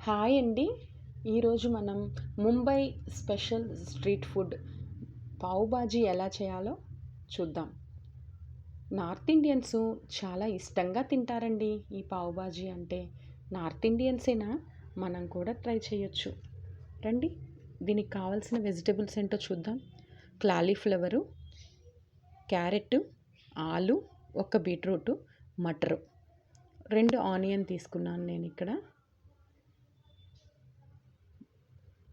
Hi అండి. ఈరోజు మనం Mumbai special street food pav bhaji ఎలా చేయాలో చూద్దాం. నార్త్ ఇండియన్స్ చాలా ఇష్టంగా తింటారండి ఈ పావ్ బాజీ అంటే. నార్త్ ఇండియన్సేనా, మనం కూడా ట్రై చేయొచ్చు. రండి, దీనికి కావాల్సిన వెజిటబుల్స్ ఏంటో చూద్దాం. క్లాలీఫ్లవరు, క్యారెట్, ఆలు, ఒక బీట్రూటు, మటరు, 2 ఆనియన్ తీసుకున్నాను నేను ఇక్కడ.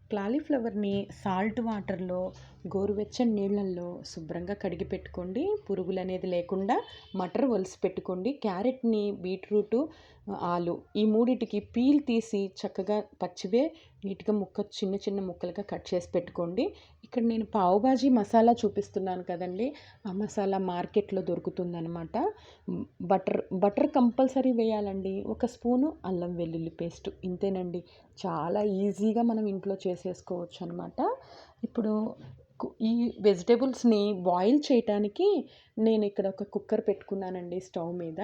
క్లాలీఫ్లవర్ని సాల్ట్ వాటర్లో, గోరువెచ్చని నీళ్ళల్లో శుభ్రంగా కడిగి పెట్టుకోండి, పురుగులు అనేది లేకుండా. మటర్ ఒలిసి పెట్టుకోండి. క్యారెట్ని, బీట్రూటు, ఆలు ఈ మూడిటికి పీల్ తీసి చక్కగా పచ్చివే నీట్గా చిన్న చిన్న ముక్కలుగా కట్ చేసి పెట్టుకోండి. ఇక్కడ నేను పావు బాజీ మసాలా చూపిస్తున్నాను కదండి, ఆ మసాలా మార్కెట్లో దొరుకుతుందనమాట. బటర్ కంపల్సరీ వేయాలండి. 1 స్పూను అల్లం వెల్లుల్లి పేస్ట్, ఇంతేనండి. చాలా ఈజీగా మనం ఇంట్లో చేసేసుకోవచ్చు అనమాట. ఇప్పుడు ఈ వెజిటేబుల్స్ని బాయిల్ చేయటానికి నేను ఇక్కడ ఒక కుక్కర్ పెట్టుకున్నానండి స్టవ్ మీద.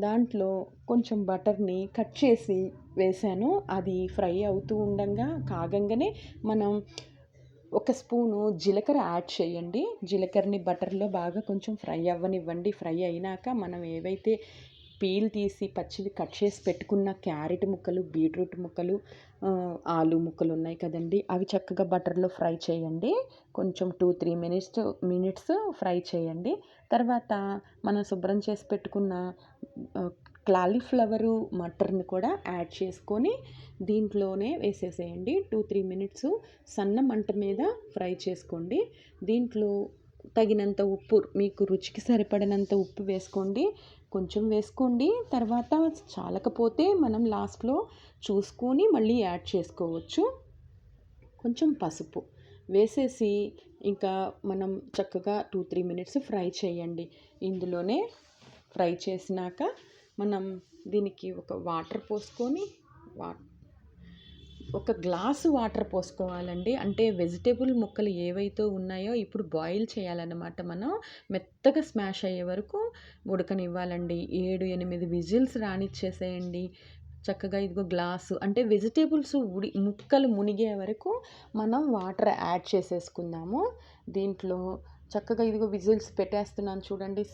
దాంట్లో కొంచెం బటర్ని కట్ చేసి వేసాను. అది ఫ్రై అవుతూ కాగంగానే మనం 1 స్పూను జీలకర్ర యాడ్ చేయండి. జీలకర్రని బటర్లో బాగా కొంచెం ఫ్రై అవ్వనివ్వండి. ఫ్రై అయినాక మనం ఏవైతే పీల్ తీసి పచ్చివి కట్ చేసి పెట్టుకున్న క్యారెట్ ముక్కలు, బీట్రూట్ ముక్కలు, ఆలు ముక్కలు ఉన్నాయి కదండి, అవి చక్కగా బటర్లో ఫ్రై చేయండి. కొంచెం 2-3 మినిట్స్ ఫ్రై చేయండి. తర్వాత మనం శుభ్రం చేసి పెట్టుకున్న క్లాలీఫ్లవరు, మటర్ని కూడా యాడ్ చేసుకొని దీంట్లోనే వేసేసేయండి. 2-3 మినిట్స్ సన్న మంట మీద ఫ్రై చేసుకోండి. దీంట్లో తగినంత ఉప్పు, మీకు రుచికి సరిపడినంత ఉప్పు వేసుకోండి. కొంచెం వేసుకోండి. తర్వాత చాలకపోతే మనం లాస్ట్లో చూసుకొని మళ్ళీ యాడ్ చేసుకోవచ్చు. కొంచెం పసుపు వేసేసి ఇంకా మనం చక్కగా 2-3 మినిట్స్ ఫ్రై చేయండి. ఇందులోనే ఫ్రై చేసినాక మనం దీనికి ఒక వాటర్ పోసుకొని ఒక గ్లాసు వాటర్ పోసుకోవాలండి. అంటే వెజిటేబుల్ ముక్కలు ఏవైతే ఉన్నాయో ఇప్పుడు బాయిల్ చేయాలన్నమాట. మనం మెత్తగా స్మాష్ అయ్యే వరకు ఉడకనివ్వాలండి. 7-8 విజిల్స్ రానిచ్చేసేయండి. చక్కగా ఇదిగో గ్లాసు అంటే వెజిటేబుల్స్ ముక్కలు మునిగే వరకు మనం వాటర్ యాడ్ చేసేసుకుందాము. దీంట్లో చక్కగా ఇదిగో విజిల్స్ పెట్టేస్తున్నాను చూడండి.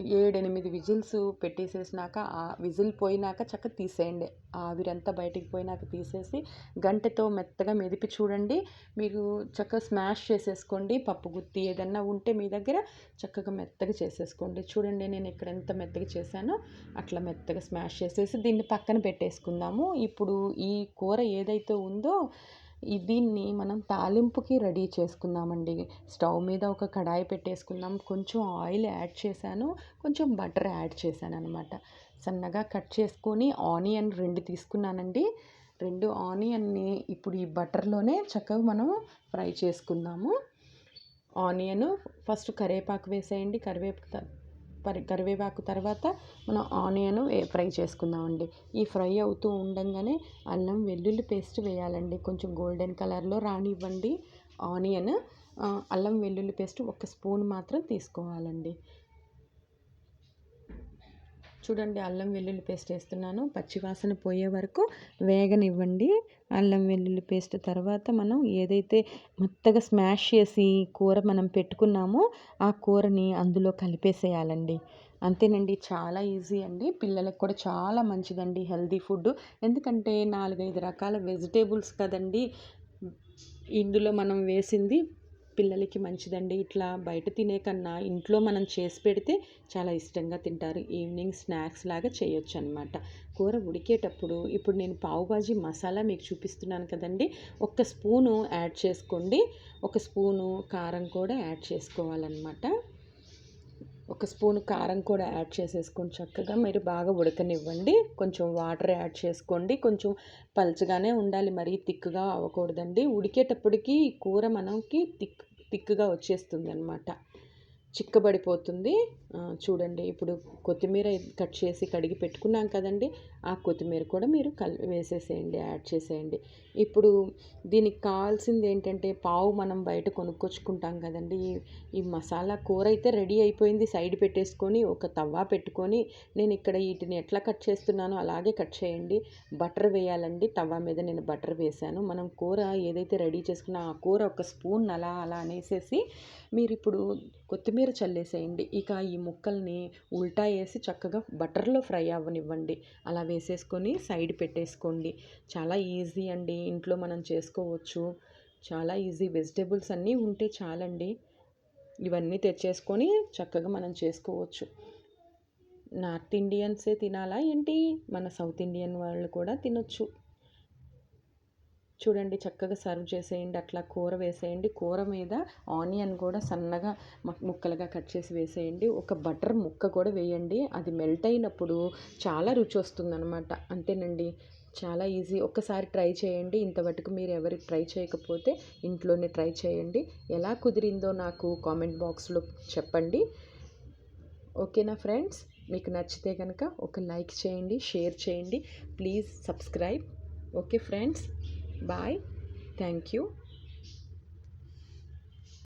7-8 విజిల్స్ పెట్టేసేసినాక ఆ విజిల్ పోయినాక చక్కగా తీసేయండి. ఆవిరంతా బయటికి పోయినాక తీసేసి గంటెతో మెత్తగా మెదిపి చూడండి. మీరు చక్కగా స్మాష్ చేసేసుకోండి. పప్పు గుత్తి ఏదన్నా ఉంటే మీ దగ్గర చక్కగా మెత్తగా చేసేసుకోండి. చూడండి నేను ఇక్కడ ఎంత మెత్తగా చేశానో అట్లా మెత్తగా స్మాష్ చేసేసి దీన్ని పక్కన పెట్టేసుకుందాము. ఇప్పుడు ఈ కూర ఏదైతే ఉందో దీన్ని మనం తాలింపుకి రెడీ చేసుకుందామండి. స్టవ్ మీద ఒక కడాయి పెట్టేసుకుందాం. కొంచెం ఆయిల్ యాడ్ చేశాను, కొంచెం బటర్ యాడ్ చేశాను అనమాట. సన్నగా కట్ చేసుకొని ఆనియన్ 2 తీసుకున్నానండి. 2 ఆనియన్ని ఇప్పుడు ఈ బటర్లోనే చక్కగా మనం ఫ్రై చేసుకుందాము. ఆనియన్ ఫస్ట్ కరివేపాకు వేసేయండి. కరివేపాకు తర్వాత మనం ఆనియన్ ఫ్రై చేసుకుందామండి. ఈ ఫ్రై అవుతూ ఉండంగానే అల్లం వెల్లుల్లి పేస్ట్ వేయాలండి. కొంచెం గోల్డెన్ కలర్లో రానివ్వండి ఆనియన్. అల్లం వెల్లుల్లి పేస్ట్ 1 స్పూన్ మాత్రం తీసుకోవాలండి. చూడండి, అల్లం వెల్లుల్లి పేస్ట్ వేస్తున్నాను. పచ్చివాసన పోయే వరకు వేగనివ్వండి అల్లం వెల్లుల్లి పేస్ట్. తర్వాత మనం ఏదైతే మెత్తగా స్మాష్ చేసి కూర మనం పెట్టుకున్నామో ఆ కూరని అందులో కలిపేసేయాలండి. అంతేనండి, చాలా ఈజీ అండి. పిల్లలకు కూడా చాలా మంచిదండి, హెల్తీ ఫుడ్. ఎందుకంటే 4-5 రకాల వెజిటేబుల్స్ కదండి ఇందులో మనం వేసింది. పిల్లలకి మంచిదండి. ఇట్లా బయట తినే కన్నా ఇంట్లో మనం చేసి పెడితే చాలా ఇష్టంగా తింటారు. ఈవినింగ్ స్నాక్స్ లాగా చేయొచ్చు అనమాట. కూర ఉడికేటప్పుడు ఇప్పుడు నేను పావు బాజీ మసాలా మీకు చూపిస్తున్నాను కదండి, 1 స్పూను యాడ్ చేసుకోండి. 1 స్పూను కారం కూడా యాడ్ చేసుకోవాలన్నమాట. 1 స్పూను కారం కూడా యాడ్ చేసేసుకొని చక్కగా మీరు బాగా ఉడకనివ్వండి. కొంచెం వాటర్ యాడ్ చేసుకోండి. కొంచెం పల్చగానే ఉండాలి, మరీ థిక్గా అవ్వకూడదండి. ఉడికేటప్పటికి కూర మనకి థిక్గా వచ్చేస్తుంది అనమాట. చిక్కబడిపోతుంది. చూడండి ఇప్పుడు కొత్తిమీర కట్ చేసి కడిగి పెట్టుకున్నాం కదండీ! ఆ కొత్తిమీర కూడా మీరు వేసేసేయండి, యాడ్ చేసేయండి. ఇప్పుడు దీనికి కావాల్సిందేంటంటే పావు మనం బయట కొనుక్కొచ్చుకుంటాం కదండీ! ఈ మసాలా కూర అయితే రెడీ అయిపోయింది. సైడ్ పెట్టేసుకొని ఒక తవ్వ పెట్టుకొని నేను ఇక్కడ వీటిని ఎట్లా కట్ చేస్తున్నానో అలాగే కట్ చేయండి. బటర్ వేయాలండి. తవ్వ మీద నేను బటర్ వేశాను. మనం కూర ఏదైతే రెడీ చేసుకున్నా ఆ కూర ఒక స్పూన్ అలా అలా అనేసేసి మీరిప్పుడు కొత్తిమీర చల్లేసేయండి. ఇక ఈ ముక్కల్ని ఉల్టా వేసి చక్కగా బటర్లో ఫ్రై అవ్వనివ్వండి. అలా వేసేసుకొని సైడ్ పెట్టేసుకోండి. చాలా ఈజీ అండి, ఇంట్లో మనం చేసుకోవచ్చు. చాలా ఈజీ, వెజిటేబుల్స్ అన్నీ ఉంటే చాలండి. ఇవన్నీ తెచ్చేసుకొని చక్కగా మనం చేసుకోవచ్చు. నార్త్ ఇండియన్సే తినాలా ఏంటి, మన సౌత్ ఇండియన్ వాళ్ళు కూడా తినొచ్చు. చూడండి చక్కగా సర్వ్ చేసేయండి. అట్లా కూర వేసేయండి. కూర మీద ఆనియన్ కూడా సన్నగా ముక్కలుగా కట్ చేసి వేసేయండి. ఒక బటర్ ముక్క కూడా వేయండి. అది మెల్ట్ అయినప్పుడు చాలా రుచి వస్తుందనమాట. అంతేనండి, చాలా ఈజీ. ఒక్కసారి ట్రై చేయండి. ఇంతవరకు మీరు ఎవరికి ట్రై చేయకపోతే ఇంట్లోనే ట్రై చేయండి. ఎలా కుదిరిందో నాకు కామెంట్ బాక్స్లో చెప్పండి. ఓకేనా ఫ్రెండ్స్? మీకు నచ్చితే కనుక ఒక లైక్ చేయండి, షేర్ చేయండి. Please subscribe. Okay friends, bye. Thank you.